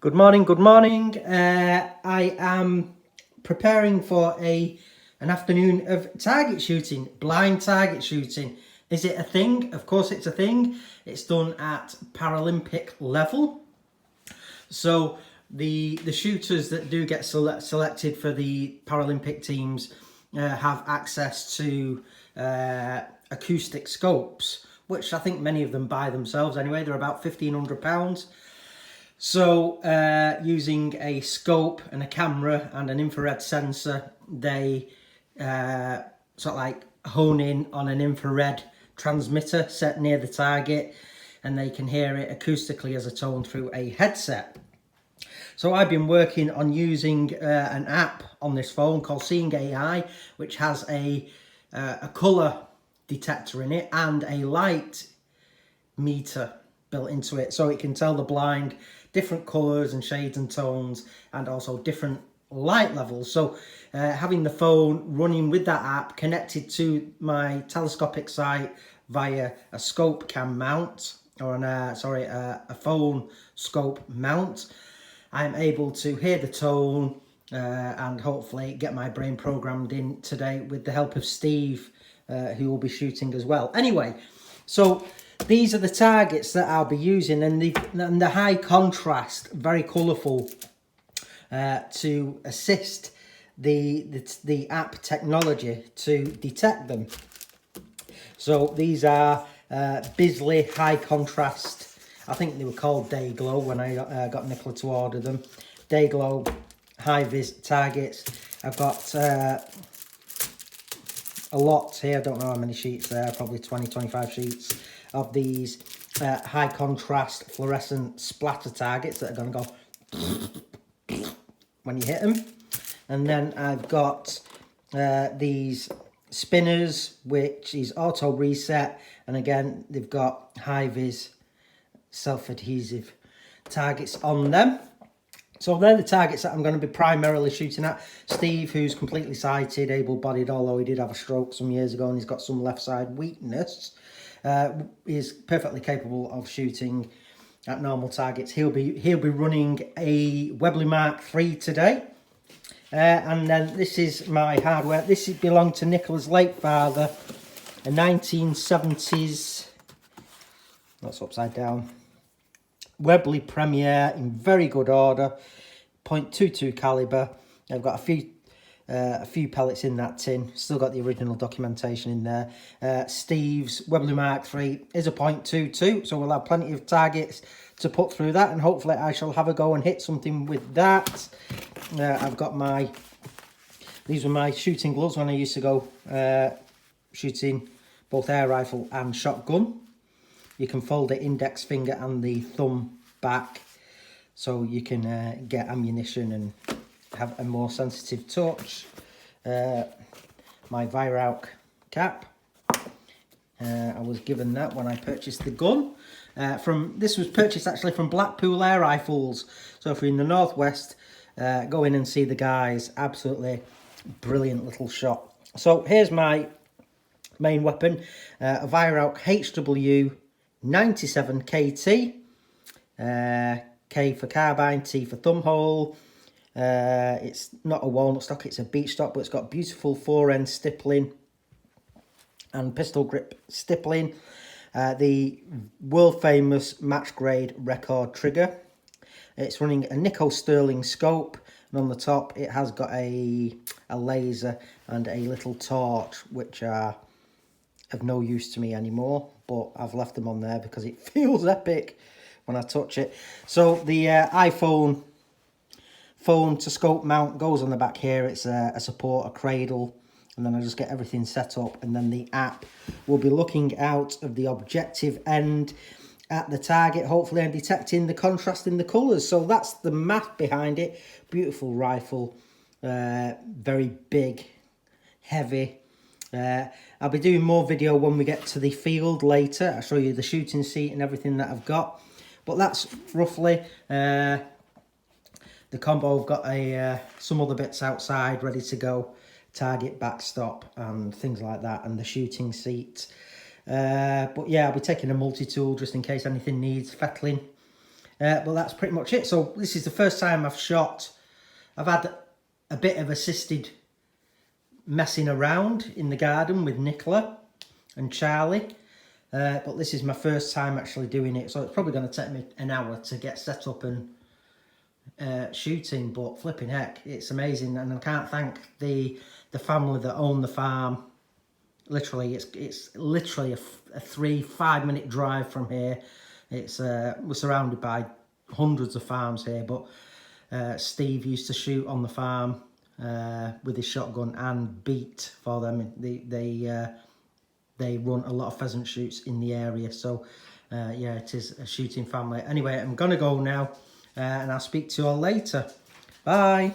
Good morning, good morning. I am preparing for an afternoon of target shooting, blind target shooting. Is it a thing? Of course it's a thing. It's done at Paralympic level. So the shooters that do get selected for the Paralympic teams have access to acoustic scopes, which I think many of them buy themselves anyway. They're about £1,500. So using a scope and a camera and an infrared sensor, they sort of like hone in on an infrared transmitter set near the target, and they can hear it acoustically as a tone through a headset. So I've been working on using an app on this phone called Seeing AI, which has a colour detector in it and a light meter built into it, so it can tell the blind different colours and shades and tones, and also different light levels. So having the phone running with that app connected to my telescopic sight via a scope cam mount, or a phone scope mount, I'm able to hear the tone and hopefully get my brain programmed in today with the help of Steve, who will be shooting as well. Anyway, so these are the targets that I'll be using, and the high contrast, very colourful, to assist the app technology to detect them. So these are Bisley high contrast. I think they were called Day Glow when I got Nicola to order them. Day Glow high vis targets. I've got a lot here. I don't know how many sheets there, probably 20-25 sheets of these high contrast fluorescent splatter targets that are going to go when you hit them. And then I've got these spinners, which is auto reset, and again they've got high vis self-adhesive targets on them. So they're the targets that I'm going to be primarily shooting at. Steve, who's completely sighted, able-bodied, although he did have a stroke some years ago and he's got some left side weakness, is perfectly capable of shooting at normal targets. He'll be running a Webley Mark III today. And then this is my hardware. This belonged to Nicola's late father, a 1970s, that's upside down, Webley Premier in very good order, .22 caliber. I've got a few pellets in that tin. Still got the original documentation in there. Steve's Webley Mark III is a .22, so we'll have plenty of targets to put through that, and hopefully I shall have a go and hit something with that. I've got these were my shooting gloves when I used to go shooting both air rifle and shotgun. You can fold the index finger and the thumb back so you can get ammunition and have a more sensitive touch. My Vyrauk cap. I was given that when I purchased the gun. This was purchased actually from Blackpool Air Rifles. So if you're in the northwest, go in and see the guys. Absolutely brilliant little shot. So here's my main weapon, a Vyrauk HW 97 KT, K for carbine, T for thumb hole. It's not a walnut stock, it's a beech stock, but it's got beautiful fore-end stippling and pistol grip stippling. The world famous match grade record trigger. It's running a Nico Sterling scope, and on the top it has got a laser and a little torch, which are of no use to me anymore, but I've left them on there because it feels epic when I touch it. So the iPhone phone to scope mount goes on the back here. It's a support, a cradle, and then I just get everything set up, and then the app will be looking out of the objective end at the target, hopefully, and detecting the contrast in the colours. So that's the math behind it. Beautiful rifle, very big, heavy. I'll be doing more video when we get to the field later. I'll show you the shooting seat and everything that I've got. But that's roughly the combo. I've got some other bits outside ready to go. Target, backstop and things like that, and the shooting seat. But yeah, I'll be taking a multi-tool just in case anything needs fettling. But that's pretty much it. So this is the first time I've shot. I've had a bit of assisted messing around in the garden with Nicola and Charlie. But this is my first time actually doing it. So it's probably going to take me an hour to get set up and shooting. But flipping heck, it's amazing. And I can't thank the family that own the farm. Literally, it's literally a 3-5 minute drive from here. It's we're surrounded by hundreds of farms here, but Steve used to shoot on the farm with his shotgun and beat for them. They run a lot of pheasant shoots in the area, so yeah, it is a shooting family. Anyway, I'm gonna go now, and I'll speak to you all later. Bye.